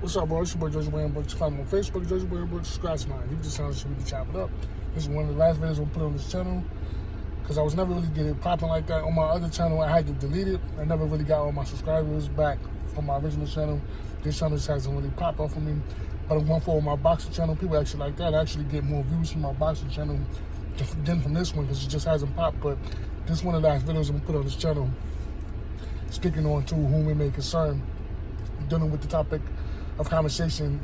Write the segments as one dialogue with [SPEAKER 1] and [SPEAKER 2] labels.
[SPEAKER 1] What's up, bro? It's your boy Jersey Wayne Brooks. Find me on Facebook, Jersey Wayne Brooks. Subscribe to mine. Leave the channel so we can chop it up. This is one of the last videos I'll put on this channel because I was never really getting popping like that. On my other channel, I had to delete it. I never really got all my subscribers back from my original channel. This channel just hasn't really popped off for me. But I'm going for my boxing channel. People actually like that. I actually get more views from my boxing channel than from this one because it just hasn't popped. But this is one of the last videos I'm going to put on this channel, speaking on to whom it may concern, dealing with the topic of conversation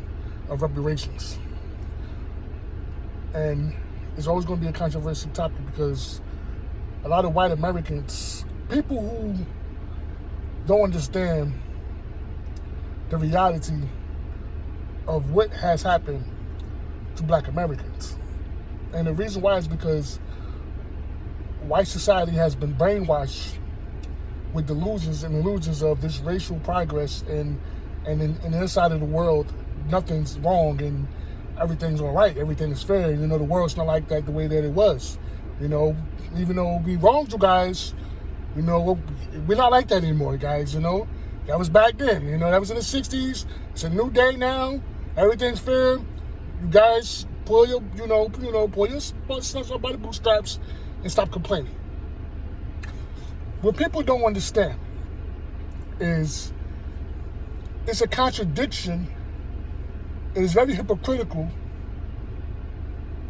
[SPEAKER 1] of reparations. And it's always going to be a controversial topic because a lot of white Americans, people who don't understand the reality of what has happened to black Americans. And the reason why is because white society has been brainwashed with delusions and illusions of this racial progress, and in the inside of the world, nothing's wrong and everything's all right, everything is fair. You know, the world's not like that the way that it was. You know, even though we wronged you guys, you know, we're not like that anymore, guys, you know. That was back then, you know, that was in the 60s. It's a new day now. Everything's fair. You guys pull your, pull your stuff up by the bootstraps and stop complaining. What people don't understand is it's a contradiction. It is very hypocritical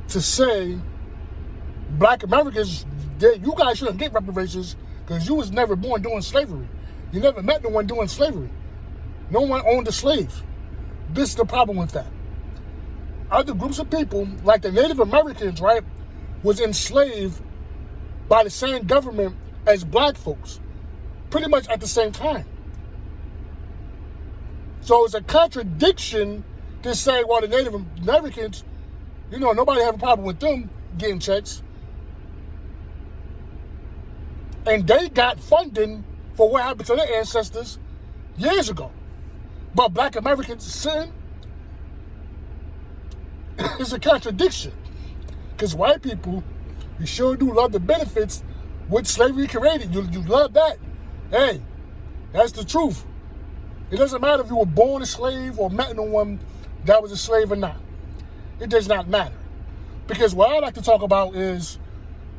[SPEAKER 1] to say black Americans, you guys shouldn't get reparations because you was never born doing slavery. You never met no one doing slavery. No one owned a slave. This is the problem with that. Other groups of people, like the Native Americans, right, was enslaved by the same government as black folks, pretty much at the same time. So it's a contradiction to say, well, the Native Americans, you know, nobody have a problem with them getting checks. And they got funding for what happened to their ancestors years ago. But black Americans sin is a contradiction. Because white people, you sure do love the benefits what slavery created. You love that. Hey, that's the truth. It doesn't matter if you were born a slave or met no one that was a slave or not. It does not matter. Because what I like to talk about is,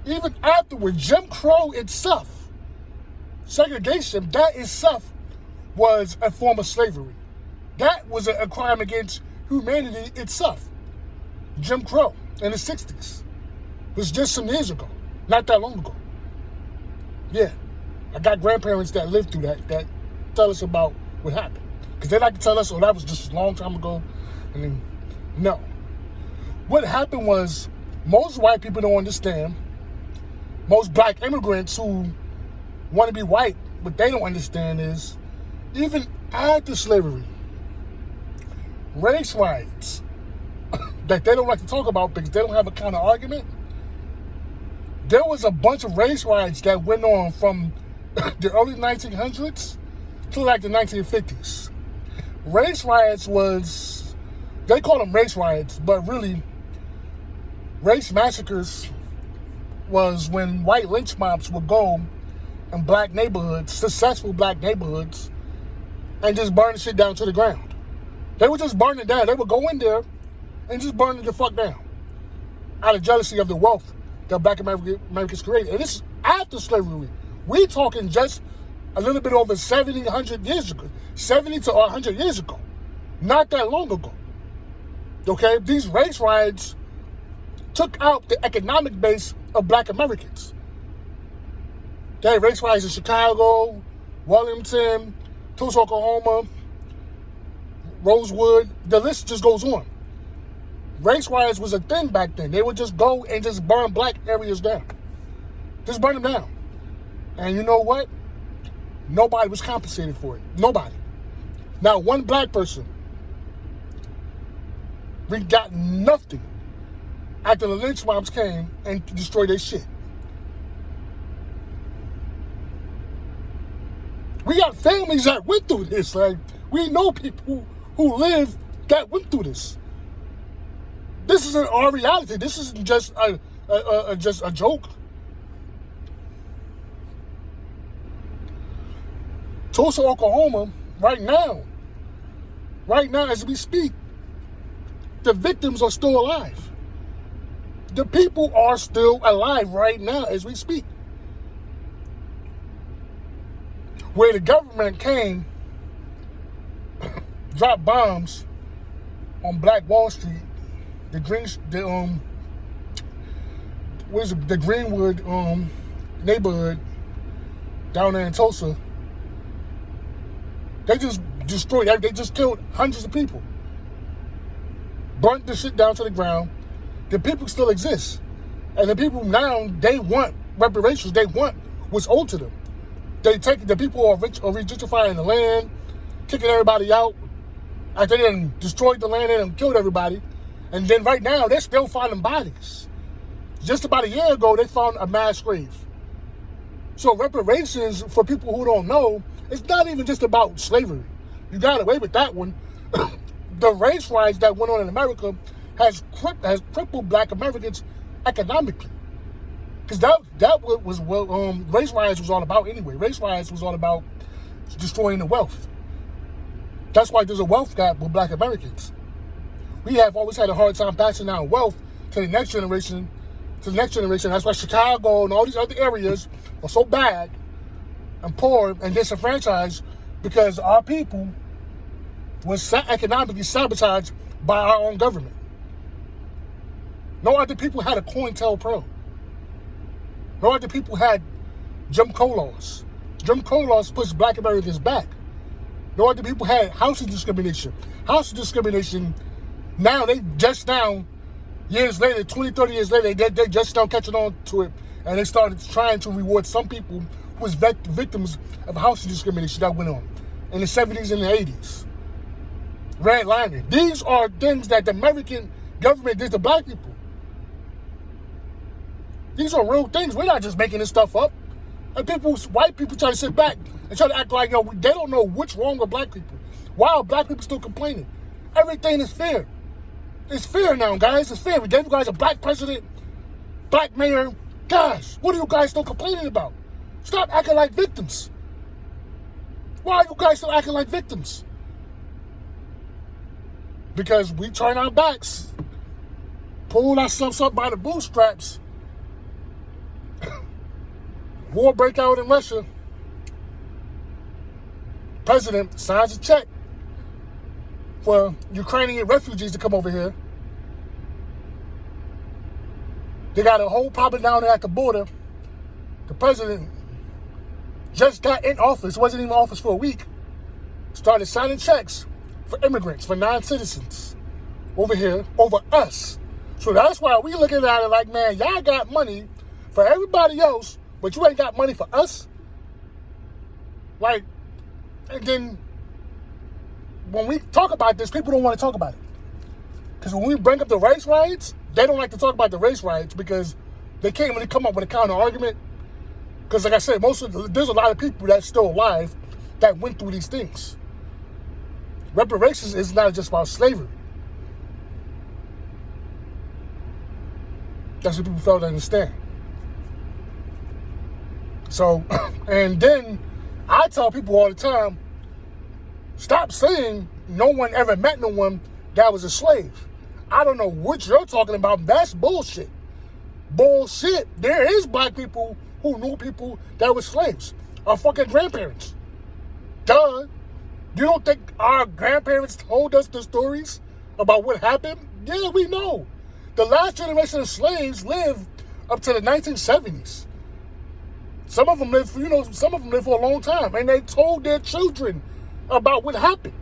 [SPEAKER 1] even afterward, Jim Crow itself, segregation, that itself was a form of slavery. That was a crime against humanity itself. Jim Crow in the 60s. It was just some years ago, not that long ago. Yeah, I got grandparents that lived through that tell us about what happened. Because they like to tell us, oh, that was just a long time ago. And then, no. What happened was, most white people don't understand, most black immigrants who want to be white, what they don't understand is, even after slavery, race riots that they don't like to talk about because they don't have a kind of argument. There was a bunch of race riots that went on from the early 1900s to like the 1950s. Race riots was, they call them race riots, but really, race massacres was when white lynch mobs would go in black neighborhoods, successful black neighborhoods, and just burn the shit down to the ground. They would just burn it down. They would go in there and just burn it the fuck down out of jealousy of the wealth that black Americans created. And this is after slavery. We talking just a little bit over 70, 100 years ago. 70 to 100 years ago. Not that long ago. Okay? These race riots took out the economic base of black Americans. They had race riots in Chicago, Wilmington, Tulsa, Oklahoma, Rosewood. The list just goes on. Race riots was a thing back then. They would just go and just burn black areas down. Just burn them down. And you know what? Nobody was compensated for it. Nobody. Not one black person. We got nothing after the lynch mobs came and destroyed their shit. We got families that went through this. Like, we know people who live that went through this. This isn't our reality. This isn't just a joke. Tulsa, Oklahoma, right now, right now as we speak, the victims are still alive. The people are still alive right now as we speak. Where the government came, dropped bombs on Black Wall Street, the Greenwood neighborhood down there in Tulsa. They just destroyed. They just killed hundreds of people. Burnt the shit down to the ground. The people still exist, and the people now, they want reparations. They want what's owed to them. They take the people are gentrifying the land, kicking everybody out. After they done destroyed the land and killed everybody, and then right now they're still finding bodies. Just about a year ago, they found a mass grave. So reparations, for people who don't know, it's not even just about slavery. You got away with that one. The race riots that went on in America has crippled Black Americans economically. Because that was what race riots was all about anyway. Race riots was all about destroying the wealth. That's why there's a wealth gap with Black Americans. We have always had a hard time passing down wealth to the next generation. That's why Chicago and all these other areas are so bad and poor and disenfranchised, because our people was economically sabotaged by our own government. No other people had a COINTELPRO. No other people had Jim Crow laws. Jim Crow laws pushed Black Americans back. No other people had housing discrimination. Housing discrimination, now they just now, years later, 20, 30 years later, they just now catching on to it, and they started trying to reward some people who was victims of housing discrimination that went on in the 70s and the 80s. Redlining. These are things that the American government did to Black people. These are real things. We're not just making this stuff up. And white people try to sit back and try to act like, they don't know what's wrong with Black people. Why are Black people still complaining? Everything is fair. It's fair now, guys. It's fair. We gave you guys a Black president, Black mayor. Guys, what are you guys still complaining about? Stop acting like victims. Why are you guys still acting like victims? Because we turn our backs, pull ourselves up by the bootstraps. War break out in Russia. President signs a check for Ukrainian refugees to come over here. They got a whole problem down there at the border. The president just got in office, wasn't even in office for a week, started signing checks for immigrants, for non-citizens over here, over us. So that's why we looking at it like, man, y'all got money for everybody else, but you ain't got money for us. Like, and then when we talk about this, people don't want to talk about it. Because when we bring up the race riots, they don't like to talk about the race riots because they can't really come up with a counter argument. Because like I said, there's a lot of people that's still alive that went through these things. Reparations is not just about slavery. That's what people fail to understand. So, and then I tell people all the time, stop saying no one ever met no one that was a slave. I don't know what you're talking about. That's bullshit. Bullshit. There is Black people who knew people that were slaves. Our fucking grandparents. Duh. You don't think our grandparents told us the stories about what happened? Yeah, we know. The last generation of slaves lived up to the 1970s. Some of them lived for, for a long time, and they told their children about what happened.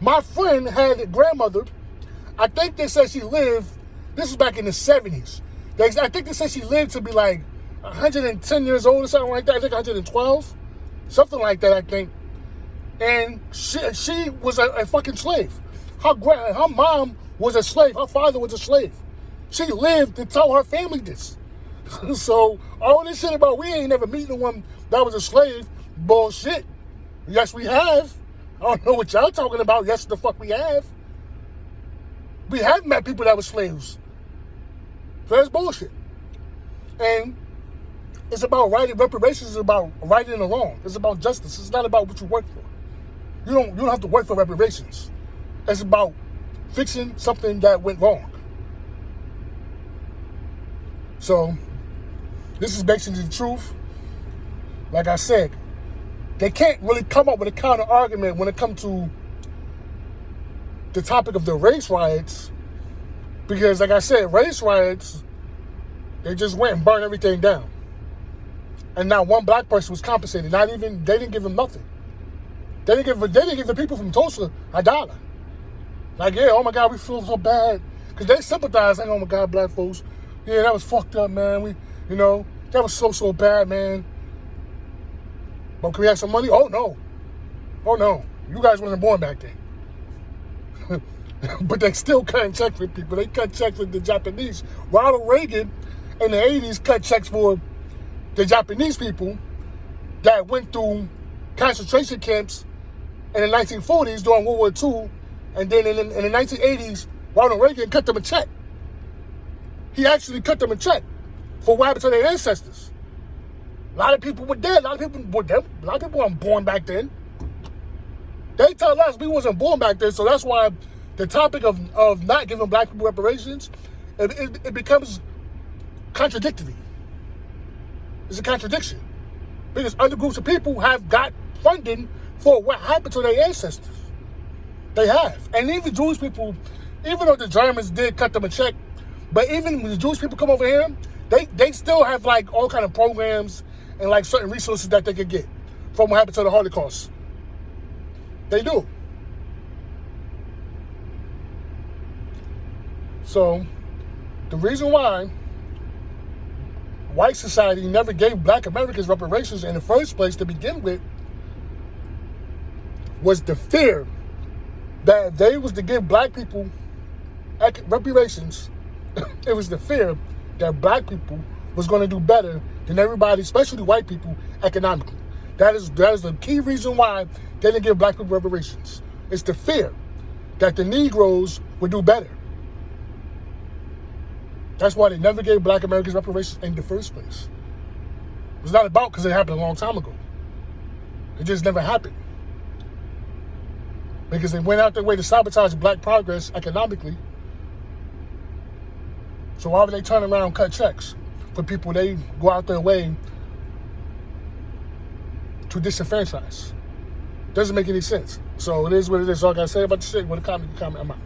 [SPEAKER 1] My friend had a grandmother. I think they said she lived, this was back in the 70s. I think they said she lived to be like 110 years old or something like that. I think 112. Something like that, I think. And she was a fucking slave. Her mom was a slave. Her father was a slave. She lived to tell her family this. So all this shit about we ain't never meet no one that was a slave, bullshit. Yes, we have. I don't know what y'all talking about. Yes, the fuck we have. We have met people that were slaves. So that's bullshit. And it's about righting. Reparations is about righting the wrong. It's about justice. It's not about what you work for. You don't have to work for reparations. It's about fixing something that went wrong. So, this is basically the truth. Like I said, they can't really come up with a counter argument when it comes to the topic of the race riots. Because, like I said, race riots, they just went and burned everything down. And not one black person was compensated. They didn't give them nothing. They didn't give the people from Tulsa $1. Like, yeah, oh my God, we feel so bad. Because they sympathize, like, oh my God, black folks, yeah, that was fucked up, man. That was so bad, man. But can we have some money? Oh no. You guys wasn't born back then. But they still cut checks for people. They cut checks for the Japanese. Ronald Reagan in the 80s cut checks for the Japanese people that went through concentration camps in the 1940s during World War II. And then in the 1980s, Ronald Reagan cut them a check. He actually cut them a check for what happened to their ancestors. A lot of people were dead. A lot of people weren't born back then. They tell us we wasn't born back then, so that's why the topic of not giving black people reparations, it becomes contradictory. It's a contradiction. Because other groups of people have got funding for what happened to their ancestors. They have. And even Jewish people, even though the Germans did cut them a check, but even when the Jewish people come over here, they still have like all kind of programs and like certain resources that they could get from what happened to the Holocaust. They do. So, the reason why white society never gave black Americans reparations in the first place to begin with was the fear that if they was to give black people reparations, it was the fear that black people was going to do better than everybody, especially white people, economically. That is the key reason why they didn't give black people reparations. It's the fear that the Negroes would do better. That's why they never gave black Americans reparations in the first place. It was not about because it happened a long time ago. It just never happened. Because they went out their way to sabotage black progress economically. So why would they turn around and cut checks for people they go out their way to disenfranchise? Doesn't make any sense. So it is what it is. All I got to say about the shit. Want to comment, I'm out.